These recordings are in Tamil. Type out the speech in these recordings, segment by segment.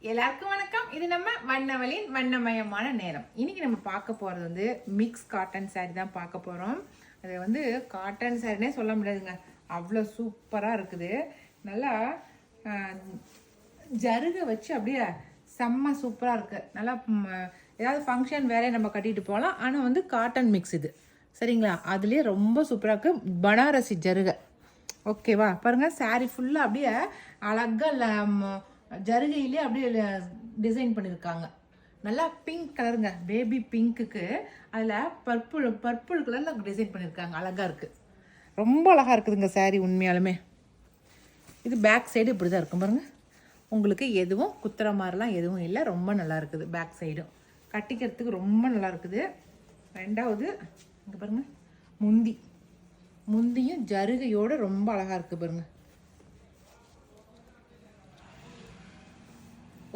எல்லாருக்கும் வணக்கம். இது நம்ம வண்ணவளின் வண்ணமயமான நேரம். இன்னைக்கு நம்ம பார்க்க போறது வந்து மிக்ஸ் காட்டன் சாரி தான் பார்க்க போறோம். அது வந்து காட்டன் சாரினே சொல்ல முடியாதுங்க, அவ்வளோ சூப்பரா இருக்குது. நல்லா ஜருகை வச்சு அப்படியே செம்ம சூப்பரா இருக்கு. நல்லா ஏதாவது ஃபங்க்ஷன் வேற நம்ம கட்டிட்டு போகலாம். ஆனால் வந்து காட்டன் மிக்ஸ் இது, சரிங்களா? அதுலேயே ரொம்ப சூப்பராக இருக்கு. பனாரசி ஜருகை, ஓகேவா? பாருங்க, சாரி ஃபுல்லாக அப்படியே அழகாக ஜருகையிலே அப்படியே டிசைன் பண்ணியிருக்காங்க. நல்லா பிங்க் கலருங்க, பேபி பிங்க்குக்கு அதில் பர்பிள் கலரில் டிசைன் பண்ணியிருக்காங்க. அழகாக இருக்குது, ரொம்ப அழகாக இருக்குதுங்க சாரி உண்மையாலுமே. இது பேக் சைடு இப்படி தான் இருக்கும் பாருங்க. உங்களுக்கு எதுவும் குத்துற மாதிரிலாம் எதுவும் இல்லை, ரொம்ப நல்லா இருக்குது. பேக் சைடும் கட்டிக்கிறதுக்கு ரொம்ப நல்லா இருக்குது. ரெண்டாவது இங்கே பாருங்க, முந்தியும் ஜருகையோடு ரொம்ப அழகாக இருக்குது பாருங்க.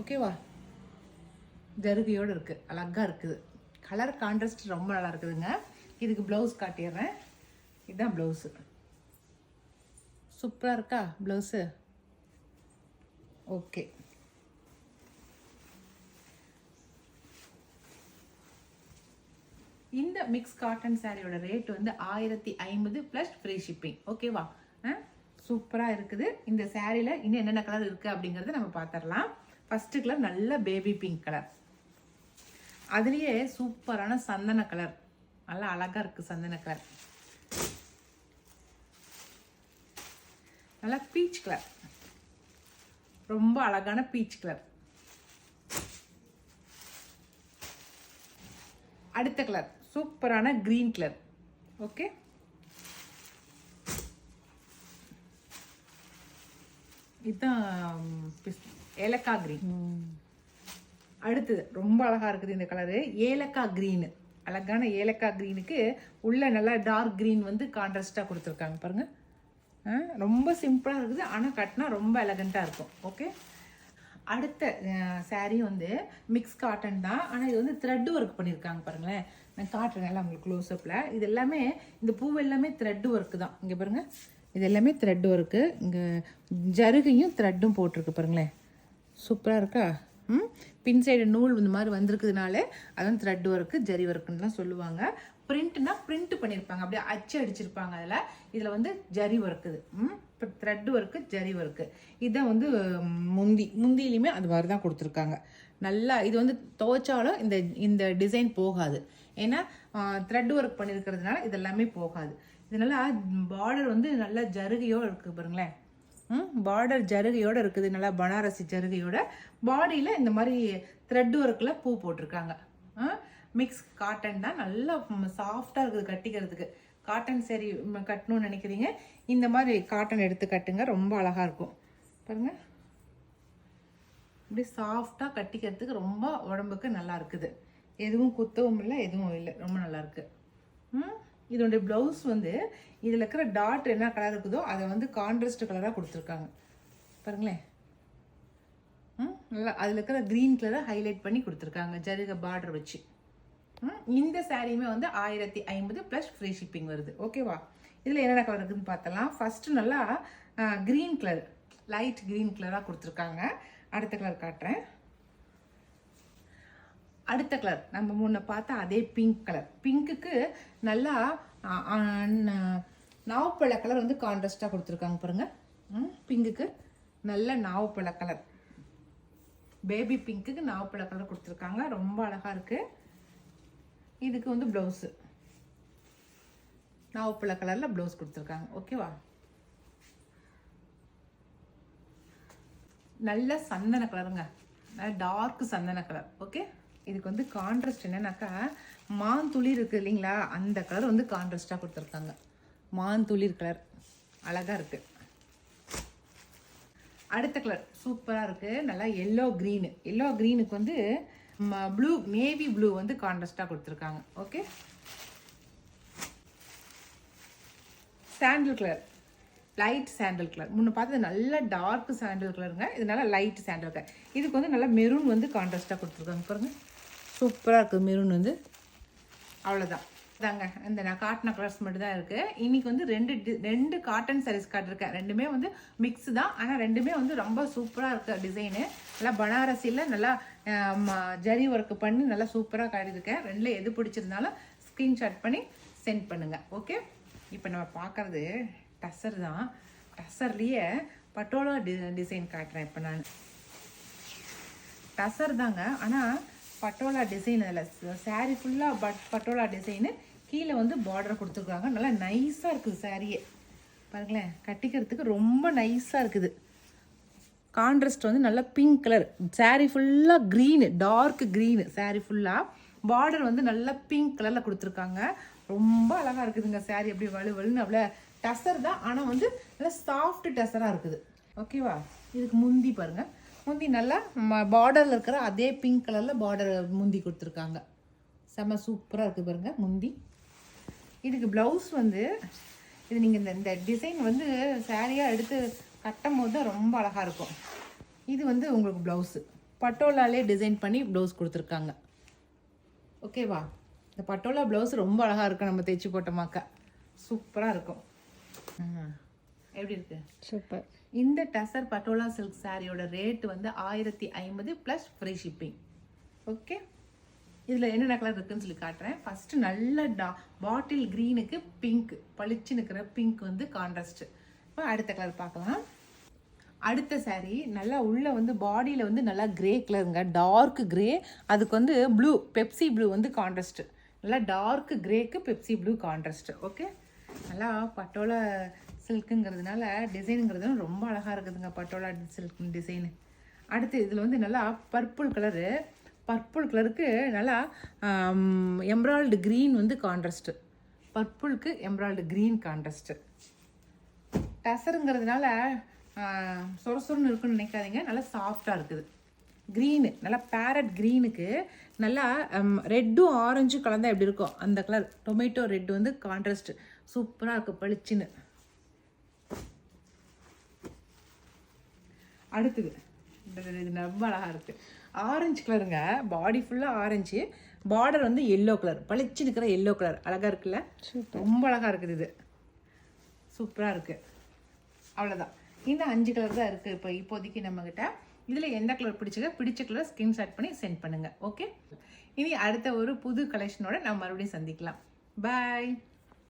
ஓகேவா? ஜருகையோடு இருக்குது, அழகாக இருக்குது. கலர் கான்ட்ராஸ்ட் ரொம்ப நல்லா இருக்குதுங்க. இதுக்கு ப்ளவுஸ் காட்டிடுறேன். இதுதான் ப்ளவுஸு. சூப்பராக இருக்கா ப்ளவுஸு? ஓகே. இந்த மிக்ஸ் காட்டன் சாரியோட ரேட் வந்து 1050 ப்ளஸ் ஃப்ரீ ஷிப்பிங். ஓகேவா? சூப்பராக இருக்குது. இந்த சாரியில் இன்னும் என்னென்ன கலர் இருக்குது அப்படிங்கிறத நம்ம பார்த்துடலாம். ஃபர்ஸ்ட் கலர் நல்ல பேபி பிங்க் கலர், அதுலேயே சூப்பரான சந்தன கலர், நல்லா அழகா இருக்கு சந்தன கலர். நல்லா பீச் கலர், ரொம்ப அழகான பீச் கலர். அடுத்த கலர் சூப்பரான கிரீன் கலர். ஓகே, இதுதான் ஏலக்காய் கிரீன். அடுத்தது ரொம்ப அழகா இருக்குது இந்த கலரு, ஏலக்காய் கிரீனு. அழகான ஏலக்காய் கிரீனுக்கு உள்ள நல்லா டார்க் கிரீன் வந்து கான்ட்ராஸ்டாக கொடுத்துருக்காங்க பாருங்க. ரொம்ப சிம்பிளாக இருக்குது, ஆனால் கட்டினா ரொம்ப எலகண்ட்டாக இருக்கும். ஓகே, அடுத்த சாரீ வந்து மிக்ஸ் காட்டன் தான், ஆனால் இது வந்து த்ரெட் ஒர்க் பண்ணியிருக்காங்க பாருங்களேன். நான் காட்டுறேன் எல்லாம் உங்களுக்கு க்ளோஸ்அப்பில். இது எல்லாமே இந்த பூ எல்லாமே த்ரெட் ஒர்க்கு தான். இங்கே பாருங்கள், இது எல்லாமே த்ரெட் ஒர்க்கு. இங்கே ஜருகையும் த்ரெட்டும் போட்டிருக்கு பாருங்களேன். சூப்பராக இருக்கா? பின் சைடு நூல் இந்த மாதிரி வந்திருக்குதுனால அதான் த்ரெட் ஒர்க்கு, ஜரி ஒர்க்குன்னு தான் சொல்லுவாங்க. பிரிண்ட்னா பிரிண்ட் பண்ணியிருப்பாங்க, அப்படியே அச்சு அடிச்சிருப்பாங்க. இதில் வந்து ஜரி ஒர்க்குது. இப்போ த்ரெட் ஒர்க்கு, ஜரி ஒர்க்கு. இதுதான் வந்து முந்தியிலையுமே அது மாதிரி தான் கொடுத்துருக்காங்க. நல்லா இது வந்து துவைச்சாலும் இந்த டிசைன் போகாது, ஏன்னா த்ரெட் ஒர்க் பண்ணியிருக்கிறதுனால இதெல்லாமே போகாது. இதனால பார்டர் வந்து நல்லா ஜருகையோடு இருக்குது பாருங்களேன். பார்டர் ஜருகையோடு இருக்குது, நல்லா பனாரசி ஜருகையோட. பாடியில் இந்த மாதிரி த்ரெட் ஒர்க்கில் பூ போட்டிருக்காங்க. மிக்ஸ் காட்டன் தான், நல்லா சாஃப்டாக இருக்குது கட்டிக்கிறதுக்கு. காட்டன் சரி கட்டணும்னு நினைக்கிறீங்க, இந்த மாதிரி காட்டன் எடுத்து கட்டுங்க, ரொம்ப அழகாக இருக்கும் பாருங்க. இப்படி சாஃப்டாக கட்டிக்கிறதுக்கு ரொம்ப உடம்புக்கு நல்லா இருக்குது. எதுவும் குத்தவும் இல்லை, எதுவும் இல்லை, ரொம்ப நல்லா இருக்கு. இதோடைய ப்ளவுஸ் வந்து இதில் இருக்கிற டாட் என்ன கலர் இருக்குதோ அதை வந்து கான்ட்ராஸ்ட் கலராக கொடுத்துருக்காங்க பாருங்களேன். நல்லா அதில் இருக்கிற க்ரீன் கலரை ஹைலைட் பண்ணி கொடுத்துருக்காங்க ஜருகை பார்டர் வச்சு. இந்த சாரியுமே வந்து 1050 ப்ளஸ் ஃப்ரீ ஷிப்பிங் வருது. ஓகேவா? இதில் என்னென்ன கலர் இருக்குதுன்னு பார்த்தலாம். ஃபஸ்ட்டு நல்லா க்ரீன் கலர், லைட் க்ரீன் கலராக கொடுத்துருக்காங்க. அடுத்த கலர் காட்டுறேன். அடுத்த கலர் நம்ம முன்ன பார்த்தா அதே பிங்க் கலர். பிங்க்குக்கு நல்லா நாவப்பழ கலர் வந்து கான்ட்ராஸ்டாக கொடுத்துருக்காங்க பாருங்க. பிங்க்குக்கு நல்ல நாவப்பழ கலர், பேபி பிங்க்குக்கு நாவப்பழ கலர் கொடுத்துருக்காங்க, ரொம்ப அழகாக இருக்கு. இதுக்கு வந்து ப்ளவுஸு நாவப்பழ கலரில் ப்ளவுஸ் கொடுத்துருக்காங்க. ஓகேவா? நல்ல சந்தன கலருங்க, நல்ல டார்க் சந்தன கலர். ஓகே, இதுக்கு வந்து கான்ட்ராஸ்ட் என்னன்னாக்கா மாந்துளிர் இருக்குது இல்லைங்களா, அந்த கலர் வந்து கான்ட்ராஸ்டாக கொடுத்துருக்காங்க. மாந்துளிர் கலர் அழகாக இருக்குது. அடுத்த கலர் சூப்பராக இருக்குது, நல்லா எல்லோ க்ரீனு. எல்லோ க்ரீனுக்கு வந்து ப்ளூ, நேவி ப்ளூ வந்து கான்ட்ராஸ்டாக கொடுத்துருக்காங்க. ஓகே, சாண்டில் கலர், லைட் சாண்டல் கலர். முன்ன பார்த்தது நல்ல டார்க் சாண்டல் கலருங்க, இதனால லைட் சாண்டல் கலர். இதுக்கு வந்து நல்லா மெரூன் வந்து கான்ட்ராஸ்டாக கொடுத்துருக்காங்க பாருங்க. சூப்பராக இருக்குது மெரூன் வந்து. அவ்வளோதான். தாங்க இந்த நான் காட்டின கலர்ஸ் மட்டும் தான் இருக்குது. இன்றைக்கி வந்து ரெண்டு காட்டன் சாரீஸ் காட்டிருக்கேன். ரெண்டுமே வந்து மிக்ஸ் தான், ஆனால் ரெண்டுமே வந்து ரொம்ப சூப்பராக இருக்குது. டிசைனு நல்லா பனாரசியில் நல்லா ஜரி ஒர்க்கு பண்ணி நல்லா சூப்பராக காட்டியிருக்கேன். ரெண்டில் எது பிடிச்சிருந்தாலும் ஸ்க்ரீன்ஷாட் பண்ணி சென்ட் பண்ணுங்கள். ஓகே, இப்போ நம்ம பார்க்குறது டசர் தான். டசர்லேயே பட்டோலா டிசைன் காட்டுறேன். இப்போ நான் டசர் தாங்க, ஆனால் பட்டோலா டிசைன் அதில் சாரீ ஃபுல்லாக பட்டோலா டிசைனு. கீழே வந்து பார்டர் கொடுத்துருக்காங்க. நல்லா நைஸாக இருக்குது சாரியே. பாருங்களேன், கட்டிக்கிறதுக்கு ரொம்ப நைஸாக இருக்குது. கான்ட்ராஸ்ட் வந்து நல்லா பிங்க் கலர். சாரீ ஃபுல்லாக க்ரீனு, டார்க் க்ரீனு சாரீ ஃபுல்லாக. பார்டர் வந்து நல்லா பிங்க் கலரில் கொடுத்துருக்காங்க. ரொம்ப அழகாக இருக்குதுங்க சாரீ. அப்படி வலுவலுன்னு அவ்வளோ டசர் தான், ஆனால் வந்து நல்லா சாஃப்ட் டசராக இருக்குது. ஓகேவா? இதுக்கு முந்தி பாருங்கள், முந்தி நல்லா பார்டரில் இருக்கிற அதே பிங்க் கலரில் பார்டர் முந்தி கொடுத்துருக்காங்க. செம்ம சூப்பராக இருக்குது பாருங்கள் முந்தி. இதுக்கு ப்ளவுஸ் வந்து இது நீங்கள் இந்த டிசைன் வந்து சாரியாக எடுத்து கட்டும் போது தான் ரொம்ப அழகாக இருக்கும். இது வந்து உங்களுக்கு ப்ளவுஸு பட்டோலாலே டிசைன் பண்ணி ப்ளவுஸ் கொடுத்துருக்காங்க. ஓகேவா? இந்த பட்டோலா ப்ளவுஸ் ரொம்ப அழகாக இருக்கும். நம்ம தைச்சி போட்டோமாக்கா சூப்பராக இருக்கும். எப்படி இருக்கு? சூப்பர். இந்த டசர் பட்டோலா சில்க் சாரியோட ரேட்டு வந்து 1050 ப்ளஸ் ஃப்ரீ ஷிப்பிங். ஓகே, இதில் என்னென்ன கலர் இருக்குன்னு சொல்லி காட்டுறேன். ஃபஸ்ட்டு நல்ல பாட்டில் க்ரீனுக்கு பிங்க், பளிச்சுன்னு இருக்கிற பிங்க் வந்து கான்ட்ராஸ்ட்டு. இப்போ அடுத்த கலர் பார்க்கலாம். அடுத்த சாரீ நல்லா உள்ளே வந்து பாடியில் வந்து நல்லா க்ரே கலருங்க, டார்க் க்ரே. அதுக்கு வந்து ப்ளூ, பெப்சி ப்ளூ வந்து கான்ட்ராஸ்ட்டு. நல்லா டார்க் க்ரேக்கு பெப்சி ப்ளூ கான்ட்ராஸ்ட்டு. ஓகே, நல்லா பட்டோலா சில்க்குங்கிறதுனால டிசைனுங்கிறதுனால ரொம்ப அழகாக இருக்குதுங்க பட்டோலா சில்க் டிசைனு. அடுத்து இதில் வந்து நல்லா பர்பிள் கலரு. பர்பிள் கலருக்கு நல்லா எம்ப்ராய்டு க்ரீன் வந்து கான்ட்ராஸ்ட்டு. பர்பிளுக்கு எம்ப்ராய்டு க்ரீன் கான்ட்ராஸ்ட்டு. டசருங்கிறதுனால சொரசொரன்னு இருக்குன்னு நினைக்காதீங்க, நல்லா சாஃப்டாக இருக்குது. க்ரீனு நல்லா பேரட் க்ரீனுக்கு நல்லா ரெட்டும் ஆரஞ்சும் கலந்தால் எப்படி இருக்கும் அந்த கலர் டொமேட்டோ ரெட் வந்து கான்ட்ராஸ்ட்டு சூப்பராக இருக்குது பளிச்சுன்னு. அடுத்தது இது ரொம்ப அழகாக இருக்குது. ஆரஞ்சு கலருங்க, பாடி ஃபுல்லாக ஆரஞ்சு, பார்டர் வந்து எல்லோ கலர், பளிச்சு இருக்கிற எல்லோ கலர் அழகாக இருக்குல்ல? ரொம்ப அழகாக இருக்குது. இது சூப்பராக இருக்குது. அவ்வளோதான், இந்த 5 கலர் தான் இருக்குது இப்போ இப்போதைக்கு நம்மக்கிட்ட. இதில் எந்த கலர் பிடிச்ச கலர் ஸ்க்ரீன்ஷாட் பண்ணி சென்ட் பண்ணுங்கள். ஓகே, இனி அடுத்த ஒரு புது கலெக்ஷனோட நம்ம மறுபடியும் சந்திக்கலாம். பாய்.